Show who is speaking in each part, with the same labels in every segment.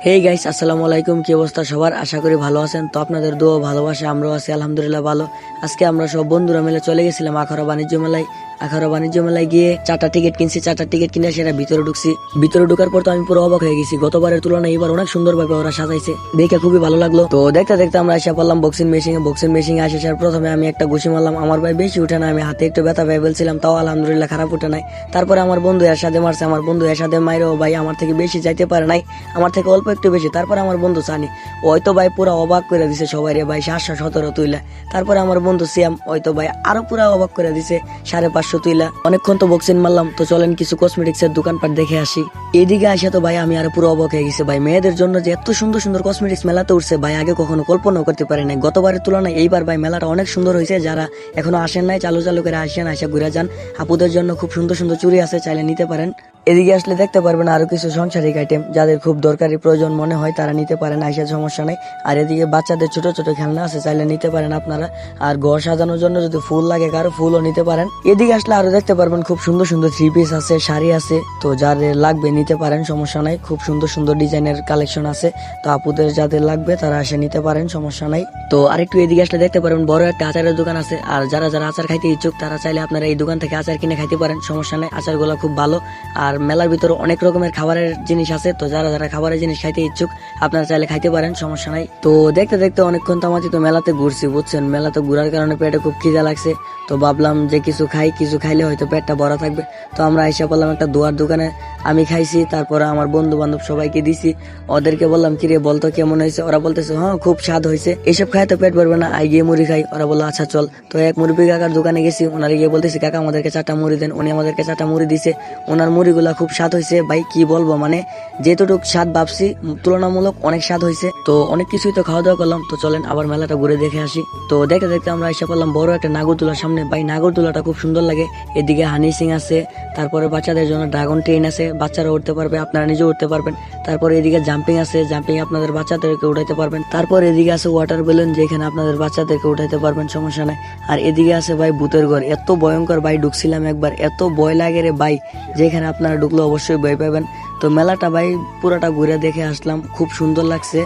Speaker 1: Hey guys, আসসালামু আলাইকুম। কি অবস্থা সবার? আশা করি ভালো আছেন। তো আপনাদের দোয়া ভালোবাসা আমরাও আছি আলহামদুলিল্লাহ ভালো। আজকে আমরা সব বন্ধুরা মিলে চলে গেছিলাম আখাউড়া বাণিজ্য মেলায়। আখাউড়া বাণিজ্য মেলায় গিয়ে 4টা টিকিট কিনছি। 4টা টিকিট কিনে সেটা ভিতরে ঢুকছি। ভিতরে ঢুকার পর তো আমি পুরো অবাক হয়ে গেছি। গতবারের তুলনায় এবার অনেক সুন্দরভাবে ওরা সাজাইছে, দেখে খুবই ভালো লাগলো। তো দেখতে দেখতে আমরা এসে পড়লাম বক্সিং মেশিনে। বক্সিং মেশিনে আসার প্রথমে আমি একটা ঘুষি মারলাম। আমার ভাই বেশি উঠে না, আমি হাতে একটু ব্যথা পেয়ে বলছিলাম, তাও আলহামদুলিল্লাহ খারাপ উঠে নাই। তারপরে আমার বন্ধু এর সাথে মারছে। আমার বন্ধু এর সাথে মাইরো ভাই আমার থেকে বেশি যাইতে পারে নাই, আমার থেকে অল্প একটু বেশি। তারপরে আমার বন্ধু সানি হয়তো ভাই পুরো অবাক করে দিছে সবাই রে ভাই, 717 তুইলা। তারপরে আমার বন্ধু সিয়াম হয়তো ভাই আরো পুরো অবাক করে দিছে, 550 তুইলা। অনেকক্ষণ তো বক্সিং মারলাম, তো চলেন কিছু কসমেটিক্স এর দোকানপাট দেখে আসি। এইদিকে আসে তো ভাই আমি আর পুরো অবাক হয়ে গেছি ভাই, মেয়েদের জন্য যে এত সুন্দর সুন্দর কসমেটিক্স মেলাতে উঠছে ভাই, আগে কখনো কল্পনাও করতে পারি নাই। গতবারের তুলনায় এইবার ভাই মেলাটা অনেক সুন্দর হয়েছে। যারা এখনো আসেন নাই চালু চালু করে আসেন, আসা ঘুরে যান। আপুদের জন্য খুব সুন্দর সুন্দর চুড়ি আছে, চাইলে নিতে পারেন। এদিকে আসলে দেখতে পারবেন আরো কিছু সাংসারিক আইটেম, যাদের খুব দরকারি প্রয়োজন মনে হয় তারা নিতে পারেন, আইসা সমস্যা নাই। আর এদিকে বাচ্চাদের ছোট ছোট খেলনা আছে, চাইলে নিতে পারেন আপনারা। আর ঘর সাজানোর জন্য যদি ফুল লাগে কারো, ফুলও নিতে পারেন। এদিকে আসলে আরো দেখতে পারবেন খুব সুন্দর সুন্দর থ্রি পিস আছে, শাড়ি আছে। তো যাদের লাগবে নিতে পারেন, সমস্যা নাই। খুব সুন্দর সুন্দর ডিজাইনের কালেকশন আছে। তো আপুদের যাদের লাগবে তারা এসে নিতে পারেন, সমস্যা নাই। তো আরেকটু এদিকে আসলে দেখতে পারবেন বড় একটা আচারের দোকান আছে। আর যারা যারা আচার খাইতে ইচ্ছুক তারা চাইলে আপনারা এই দোকান থেকে আচার কিনে খাইতে পারেন, সমস্যা নাই। আচারগুলো খুব ভালো। আর মেলার ভিতরে অনেক রকমের খাবারের জিনিস আছে। তো যারা যারা খাবারের জিনিস খাইতে ইচ্ছুক আপনারা চাইলে খাইতে পারেন, সমস্যা নাই। তো দেখতে দেখতে অনেকক্ষণ তামাতি তো মেলাতে ঘুরছি বুঝছেন। মেলাতে ঘুরার কারণে পেটে খুব খিদা লাগছে। তো ভাবলাম যে কিছু খাই, কিছু খাইলে হয়তো পেটটা ভরা থাকবে। তো আমরা এসে বললাম একটা দোয়ার দোকানে, আমি খাইছি, তারপরে আমার বন্ধু বান্ধব সবাইকে দিছি। ওদেরকে বললাম কিরে বলতো কেমন হয়েছে, ওরা বলতেছে হ্যাঁ খুব স্বাদ হয়েছে, এসব খাই তো পেট ভরবে না, আই গিয়ে মুড়ি খাই। ওরা বললো আচ্ছা চল। তো এক মুরব্বী কাকার দোকানে গেছি, ওনারে গিয়ে বলতেছি কাকা আমাদেরকে 4টা মুড়ি দেন। উনি আমাদেরকে 4টা মুড়ি দিছে। ওনার মুড়িগুলা খুব স্বাদ হয়েছে ভাই, কি বলবো, মানে যেটুক স্বাদ ভাবছি তুলনামূলক অনেক স্বাদ হয়েছে। তো অনেক কিছুই তো খাওয়া দাওয়া করলাম। তো চলেন আবার মেলাটা ঘুরে দেখে আসি। তো দেখতে দেখতে আমরা এসে পড়লাম বড় একটা নাগরদোলার সামনে। ভাই নাগরদোলাটা খুব সুন্দর লাগে। এদিকে হানি সিং আছে, তারপরে বাচ্চাদের জন্য ড্রাগন ট্রেন আছে, বাচ্চারা উঠতে পারবে, আপনারা নিজেও উঠতে পারবেন। তারপরে এদিকে জাম্পিং আছে, জাম্পিং আপনাদের বাচ্চাদেরকে উঠাইতে পারবেন। তারপর এদিকে আছে ওয়াটার বেলুন, যেখানে আপনাদের বাচ্চাদেরকে উঠাইতে পারবেন, সমস্যা নাই। আর এদিকে আছে ভাই ভূতের ঘর, এত ভয়ঙ্কর ভাই, ঢুকছিলাম একবার, এত ভয় লাগে রে ভাই, যেখানে আপনারা ঢুকলে অবশ্যই ভয় পাবেন। তো মেলাটা ভাই পুরোটা ঘুরে দেখে আসলাম, খুব সুন্দর লাগছে।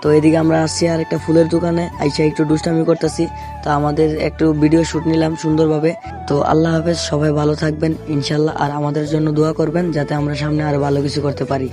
Speaker 1: তো এদিকে আমরা আসছি আর একটা ফুলের দোকানে, আইসা একটু দুষ্টামি করতেছি। তো আমাদের একটু ভিডিও শুট নিলাম সুন্দরভাবে। তো আল্লাহ হাফেজ, সবাই ভালো থাকবেন ইনশাল্লাহ। আর আমাদের জন্য দোয়া করবেন যাতে আমরা সামনে আরো ভালো কিছু করতে পারি।